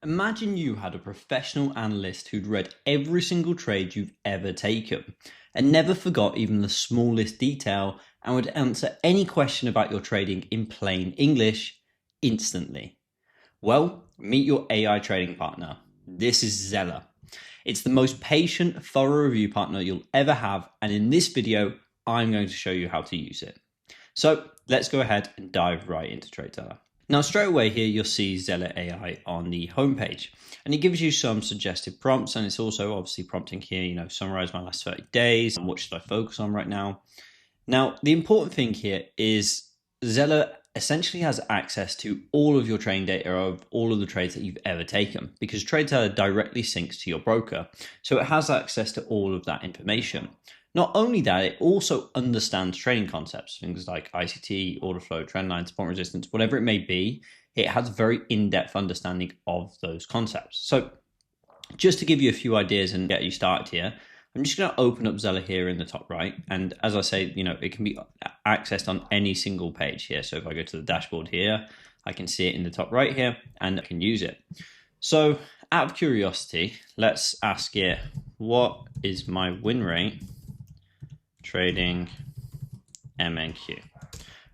Imagine you had a professional analyst who'd read every single trade you've ever taken and never forgot even the smallest detail and would answer any question about your trading in plain English instantly. Well, meet your AI trading partner. This is Zella. It's the most patient, thorough review partner you'll ever have, and in this video, I'm going to show you how to use it. So let's go ahead and dive right into TradeZella. Now, straight away here, you'll see Zella AI on the homepage, and it gives you some suggested prompts. And it's also obviously prompting here, summarize my last 30 days and what should I focus on right now. Now, the important thing here is Zella essentially has access to all of your trading data of all of the trades that you've ever taken because TradeZella directly syncs to your broker. So it has access to all of that information. Not only that, it also understands trading concepts, things like ICT, order flow, trend line, support resistance, whatever it may be. It has very in-depth understanding of those concepts. So just to give you a few ideas and get you started here, I'm just going to open up Zella here in the top right. And as I say, it can be accessed on any single page here. So if I go to the dashboard here, I can see it in the top right here and I can use it. So out of curiosity, let's ask it, what is my win rate trading MNQ,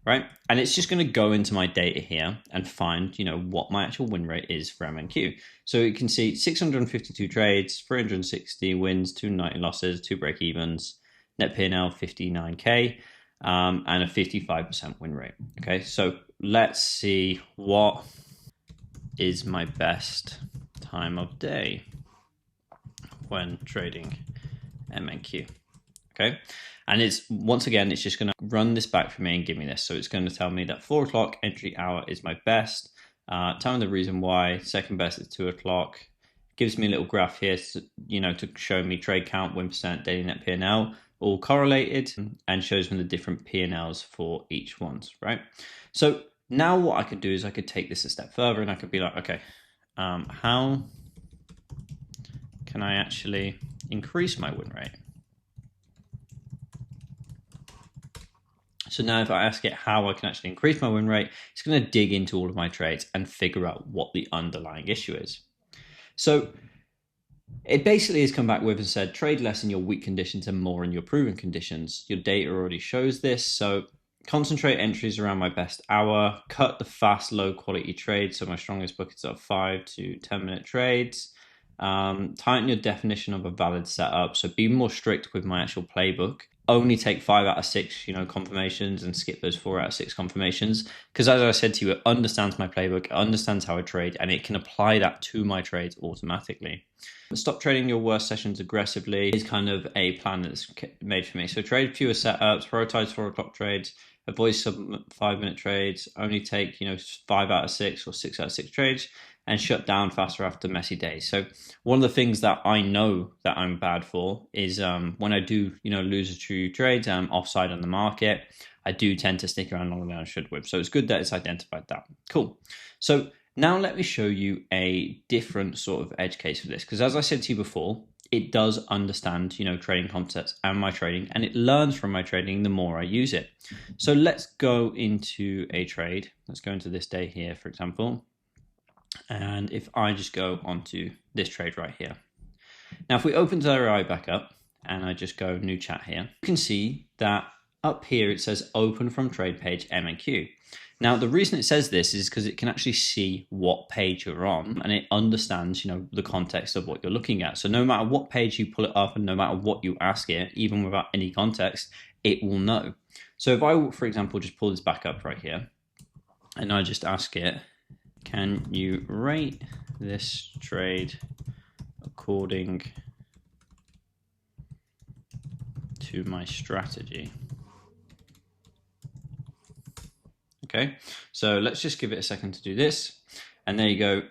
right? And it's just going to go into my data here and find, what my actual win rate is for MNQ. So you can see 652 trades, 360 wins, 290 losses, 2 break evens, net P&L 59K, and a 55% win rate. Okay, so let's see what is my best time of day when trading MNQ. Okay, and it's once again, it's just going to run this back for me and give me this. So it's going to tell me that 4 o'clock entry hour is my best. Tell me the reason why. Second best is 2 o'clock. Gives me a little graph here, to show me trade count, win percent, daily net P&L, all correlated, and shows me the different P&Ls for each ones, right? So now what I could do is I could take this a step further and I could be like, okay, how can I actually increase my win rate? So now if I ask it how I can actually increase my win rate, it's going to dig into all of my trades and figure out what the underlying issue is. So it basically has come back with and said, trade less in your weak conditions and more in your proven conditions. Your data already shows this. So concentrate entries around my best hour, cut the fast, low quality trades. So my strongest buckets are 5 to 10-minute trades. Tighten your definition of a valid setup. So be more strict with my actual playbook. Only take 5 out of 6, confirmations and skip those 4 out of 6 confirmations. Because as I said to you, it understands my playbook, it understands how I trade, and it can apply that to my trades automatically. Stop trading your worst sessions aggressively is kind of a plan that's made for me. So trade fewer setups, prioritize 4 o'clock trades, avoid sub 5-minute trades, only take, 5 out of 6 or 6 out of 6 trades, and shut down faster after messy days. So one of the things that I know that I'm bad for is when I do, lose a few trades, I'm offside on the market, I do tend to stick around longer than I should with. So it's good that it's identified that. Cool. So now let me show you a different sort of edge case for this. Because as I said to you before, it does understand, trading concepts and my trading, and it learns from my trading the more I use it. So let's go into a trade. Let's go into this day here, for example. And if I just go onto this trade right here. Now, if we open Zella AI back up and I just go new chat here, you can see that up here it says open from trade page MNQ. Now, the reason it says this is because it can actually see what page you're on and it understands, the context of what you're looking at. So no matter what page you pull it up and no matter what you ask it, even without any context, it will know. So if I, for example, just pull this back up right here and I just ask it, can you rate this trade according to my strategy? Okay, so let's just give it a second to do this. And there you go.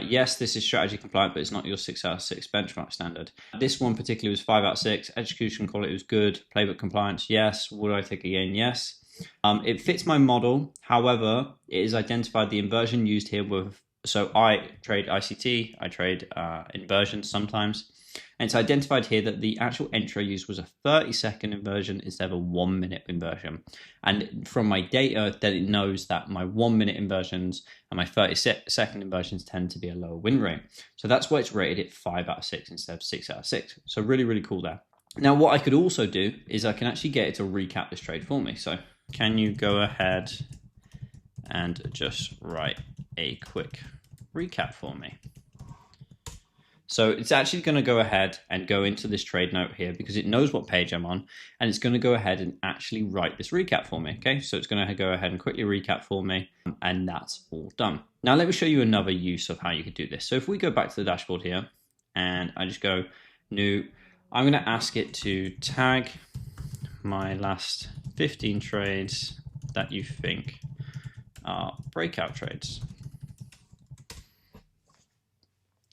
Yes, this is strategy compliant, but it's not your 6 out of 6 benchmark standard. This one particularly was 5 out of 6. Execution quality was good. Playbook compliance, yes. Would I take again? Yes. It fits my model. However, it has identified the inversion used here with So I trade ICT, I trade inversions sometimes. And it's identified here that the actual entry I used was a 30-second inversion instead of a 1 minute inversion. And from my data, then it knows that my 1 minute inversions and my 30-second inversions tend to be a lower win rate. So that's why it's rated it 5 out of 6 instead of 6 out of 6. So really, really cool there. Now, what I could also do is I can actually get it to recap this trade for me. So can you go ahead and just write a quick recap for me? So it's actually going to go ahead and go into this trade note here because it knows what page I'm on, and it's going to go ahead and actually write this recap for me. Okay, so it's going to go ahead and quickly recap for me, and that's all done. Now let me show you another use of how you could do this. So if we go back to the dashboard here and I just go new, I'm going to ask it to tag my last 15 trades that you think are breakout trades.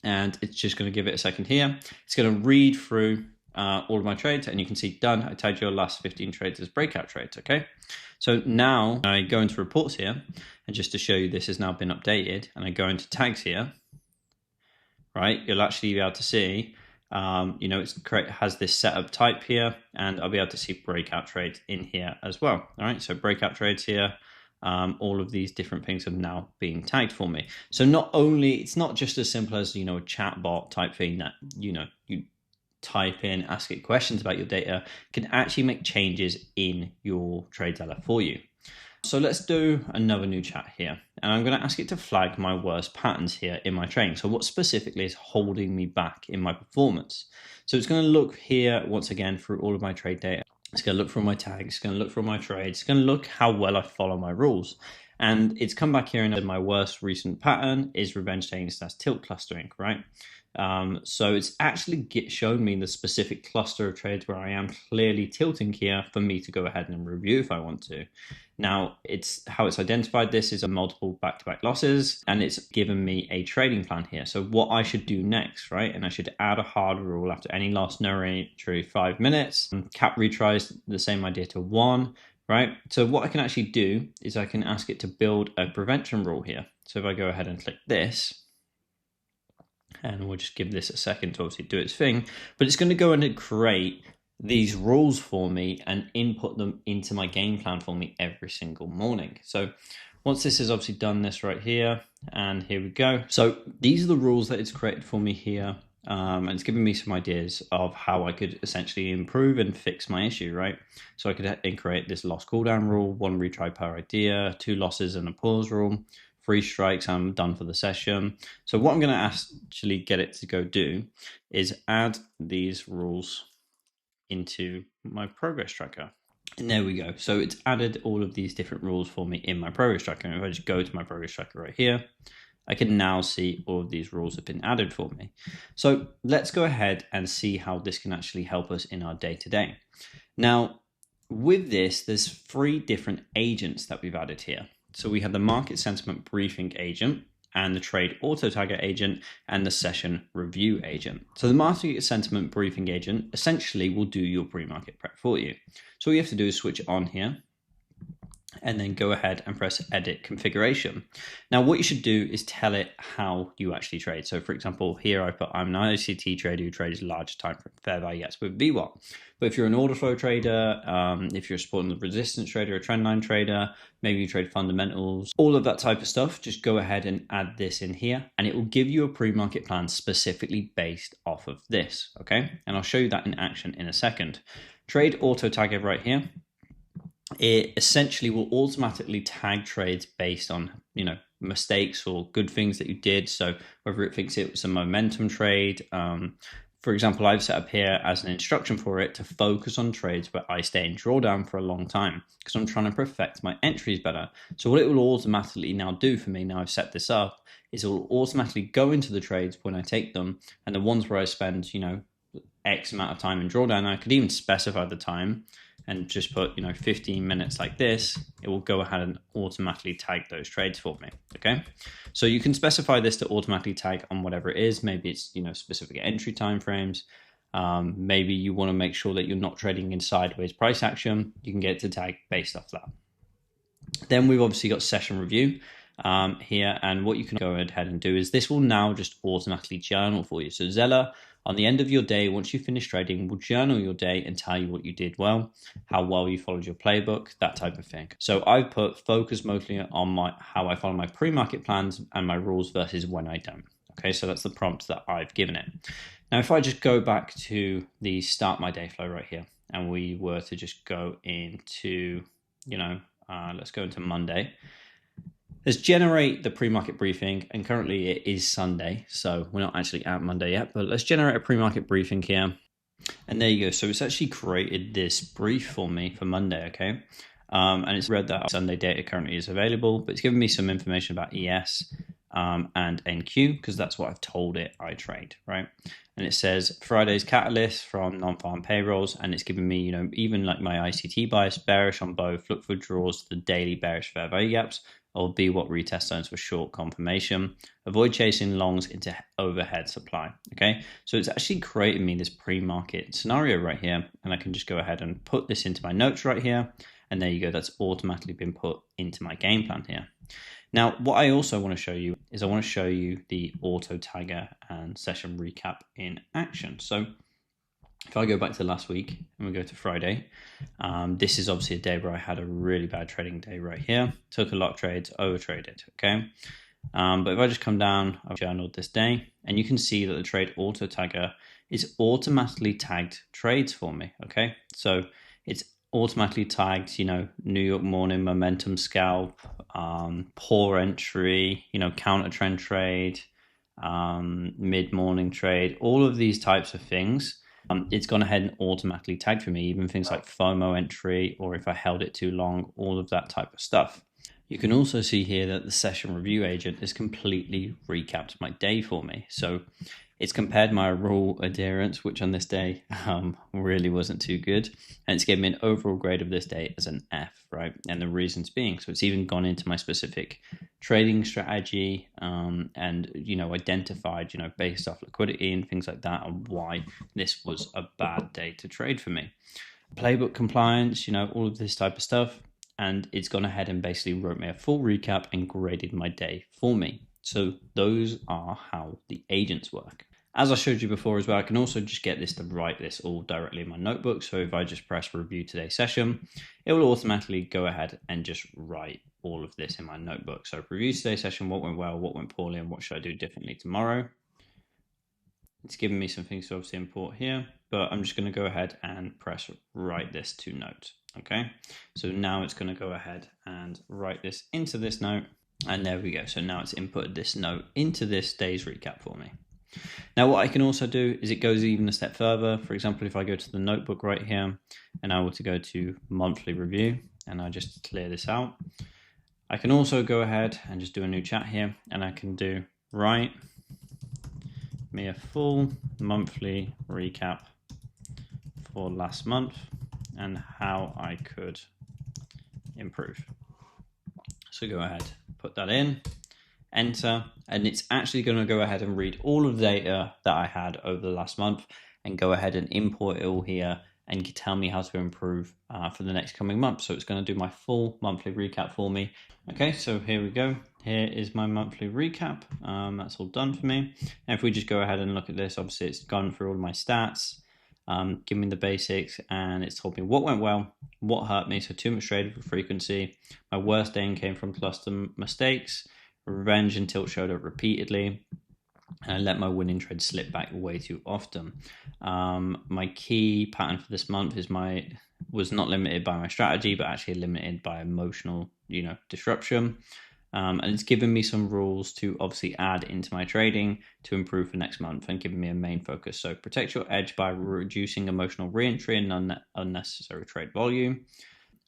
And it's just going to give it a second here. It's going to read through all of my trades, and you can see done. I tagged your last 15 trades as breakout trades. Okay, so now I go into reports here, and just to show you this has now been updated, and I go into tags here. Right, you'll actually be able to see, it has this setup type here, and I'll be able to see breakout trades in here as well. All right, so breakout trades here. All of these different things are now being tagged for me. So it's not just as simple as, a chat bot type thing that, you type in, ask it questions about your data, can actually make changes in your TradeZella for you. So let's do another new chat here. And I'm going to ask it to flag my worst patterns here in my trading. So what specifically is holding me back in my performance? So it's going to look here once again through all of my trade data. It's going to look for my tags, it's going to look for my trades, it's going to look how well I follow my rules. And it's come back here and my worst recent pattern is revenge taking / tilt clustering, right? So it's actually shown me the specific cluster of trades where I am clearly tilting here for me to go ahead and review if I want to. Now, how it's identified this is a multiple back-to-back losses, and it's given me a trading plan here. So what I should do next, right? And I should add a hard rule after any loss, no entry, 5 minutes. Cap retries, the same idea to 1, right? So what I can actually do is I can ask it to build a prevention rule here. So if I go ahead and click this, and we'll just give this a second to obviously do its thing, but it's going to go in and create these rules for me and input them into my game plan for me every single morning. So once this is obviously done this right here, and here we go. So these are the rules that it's created for me here. And it's giving me some ideas of how I could essentially improve and fix my issue, right? So I could create this loss cooldown rule, 1 retry per idea, 2 losses and a pause rule, 3 strikes, I'm done for the session. So what I'm going to actually get it to go do is add these rules into my progress tracker. And there we go. So it's added all of these different rules for me in my progress tracker. And if I just go to my progress tracker right here, I can now see all of these rules have been added for me. So let's go ahead and see how this can actually help us in our day-to-day. Now, with this, there's 3 different agents that we've added here. So we have the market sentiment briefing agent, and the trade auto tagger agent, and the session review agent. So the market sentiment briefing agent essentially will do your pre-market prep for you. So all you have to do is switch it on here, and then go ahead and press edit configuration. Now what you should do is tell it how you actually trade. So for example, here I put I'm an ICT trader who trades large time for fair value yes with VWAP. But if you're an order flow trader, if you're supporting the resistance trader, a trend line trader, maybe you trade fundamentals, all of that type of stuff, just go ahead and add this in here, and it will give you a pre-market plan specifically based off of this, okay? And I'll show you that in action in a second. Trade auto tagger right here. It essentially will automatically tag trades based on, mistakes or good things that you did. So whether it thinks it was a momentum trade, for example, I've set up here as an instruction for it to focus on trades where I stay in drawdown for a long time because I'm trying to perfect my entries better. So what it will automatically now do for me, now I've set this up, is it will automatically go into the trades when I take them, and the ones where I spend, X amount of time in drawdown, I could even specify the time and just put 15 minutes like this. It will go ahead and automatically tag those trades for me. Okay, so you can specify this to automatically tag on whatever it is. Maybe it's specific entry time frames. Maybe you want to make sure that you're not trading in sideways price action. You can get it to tag based off that. Then we've obviously got session review. here. And what you can go ahead and do is this will now just automatically journal for you. So Zella, on the end of your day, once you finish trading, will journal your day and tell you what you did well, how well you followed your playbook, that type of thing. So I've put focus mostly on how I follow my pre-market plans and my rules versus when I don't. Okay, so that's the prompt that I've given it. Now, if I just go back to the start my day flow right here, and we were to just go into, let's go into Monday. Let's generate the pre-market briefing, and currently it is Sunday, so we're not actually at Monday yet, but let's generate a pre-market briefing here. And there you go. So it's actually created this brief for me for Monday, okay? And it's read that Sunday data currently is available, but it's given me some information about ES and NQ, because that's what I've told it I trade, right? And it says Friday's catalyst from non-farm payrolls, and it's giving me, even like my ICT bias, bearish on both, look for draws to the daily bearish fair value gaps, or be what retest zones for short confirmation. Avoid chasing longs into overhead supply. Okay, so it's actually created me this pre-market scenario right here, and I can just go ahead and put this into my notes right here, and there you go. That's automatically been put into my game plan here. Now, what I also want to show you is I want to show you the auto tagger and session recap in action. So if I go back to last week and we go to Friday, this is obviously a day where I had a really bad trading day right here. Took a lot of trades, overtraded, okay? But if I just come down, I've journaled this day, and you can see that the trade auto tagger is automatically tagged trades for me, okay? So it's automatically tagged, New York morning momentum scalp, poor entry, counter trend trade, mid-morning trade, all of these types of things. It's gone ahead and automatically tagged for me, even things like FOMO entry, or if I held it too long, all of that type of stuff. You can also see here that the session review agent has completely recapped my day for me. So it's compared my rule adherence, which on this day really wasn't too good. And it's given me an overall grade of this day as an F, right? And the reasons being, so it's even gone into my specific trading strategy and, identified, based off liquidity and things like that, and why this was a bad day to trade for me. Playbook compliance, all of this type of stuff. And it's gone ahead and basically wrote me a full recap and graded my day for me. So those are how the agents work. As I showed you before as well, I can also just get this to write this all directly in my notebook. So if I just press review today's session, it will automatically go ahead and just write all of this in my notebook. So review today's session, what went well, what went poorly, and what should I do differently tomorrow. It's giving me some things to obviously import here, but I'm just going to go ahead and press write this to note. Okay, so now it's going to go ahead and write this into this note, and there we go. So now it's inputted this note into this day's recap for me. Now what I can also do is it goes even a step further. For example, if I go to the notebook right here and I were to go to monthly review and I just clear this out, I can also go ahead and just do a new chat here, and I can do write me a full monthly recap for last month and how I could improve. So go ahead, put that in, enter, and it's actually going to go ahead and read all of the data that I had over the last month and go ahead and import it all here and tell me how to improve for the next coming month. So it's going to do my full monthly recap for me. Okay, so here we go. Here is my monthly recap. That's all done for me. And if we just go ahead and look at this, obviously it's gone through all my stats, give me the basics, and it's told me what went well, what hurt me, so too much trade frequency, my worst day came from cluster mistakes, revenge and tilt showed up repeatedly, and I let my winning trade slip back way too often. My key pattern for this month was not limited by my strategy, but actually limited by emotional, disruption. And it's given me some rules to obviously add into my trading to improve for next month and giving me a main focus. So protect your edge by reducing emotional re-entry and unnecessary trade volume.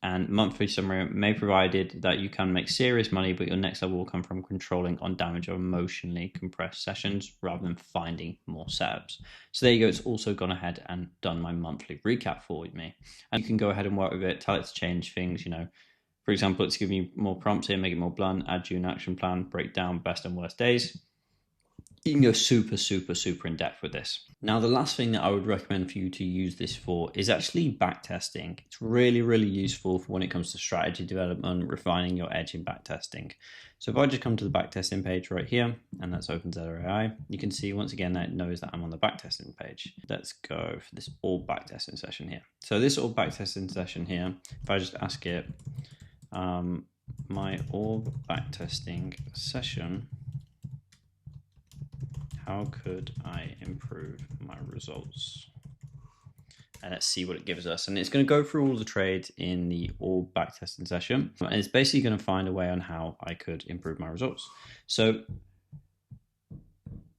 And monthly summary may provided that you can make serious money, but your next level will come from controlling on damage or emotionally compressed sessions rather than finding more setups. So there you go. It's also gone ahead and done my monthly recap for me. And you can go ahead and work with it, tell it to change things, For example, it's giving you more prompts here, make it more blunt, add June action plan, break down best and worst days. You can go super in depth with this. Now, the last thing that I would recommend for you to use this for is actually backtesting. It's really useful for when it comes to strategy development, refining your edge in backtesting. So if I just come to the backtesting page right here, and let's open Zella AI, you can see once again that it knows that I'm on the backtesting page. Let's go for this all backtesting session here. So this all backtesting session here, if I just ask it, my all backtesting session, how could I improve my results? And let's see what it gives us. And it's going to go through all the trades in the all backtesting session. And it's basically going to find a way on how I could improve my results. So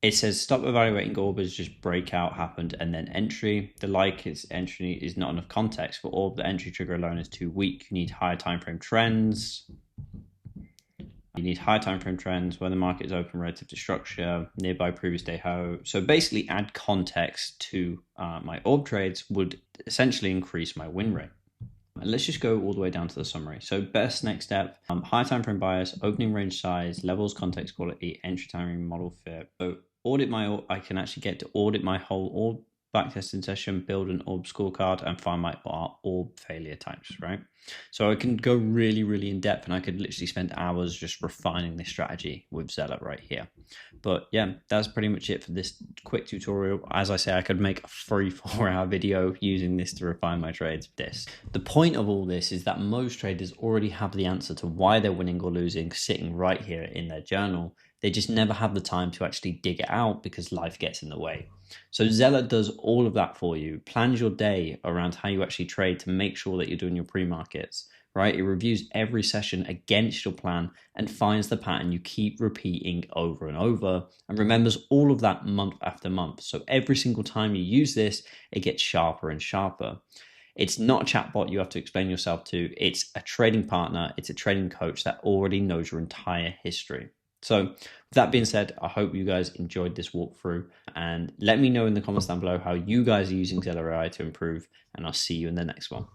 it says stop evaluating orbs, just breakout happened and then entry. The like is entry is not enough context for orb. The entry trigger alone is too weak. You need higher time frame trends. You need high time frame trends, when the market is open relative to structure, nearby previous day how. So basically add context to my orb trades would essentially increase my win rate. And let's just go all the way down to the summary. So best next step, high time frame bias, opening range size, levels, context quality, entry timing, model fit. So audit my, I can actually get to audit my whole orb backtesting session, build an orb scorecard, and find my orb failure types, right? So I can go really in depth, and I could literally spend hours just refining this strategy with Zella right here. But yeah, that's pretty much it for this quick tutorial. As I say, I could make a 3-4 hour video using this to refine my trades. The point of all this is that most traders already have the answer to why they're winning or losing sitting right here in their journal. They just never have the time to actually dig it out because life gets in the way. So Zella does all of that for you, plans your day around how you actually trade to make sure that you're doing your pre-markets, right? It reviews every session against your plan and finds the pattern you keep repeating over and over, and remembers all of that month after month. So every single time you use this, it gets sharper and sharper. It's not a chatbot you have to explain yourself to. It's a trading partner. It's a trading coach that already knows your entire history. So with that being said, I hope you guys enjoyed this walkthrough, and let me know in the comments down below how you guys are using Zella AI to improve, and I'll see you in the next one.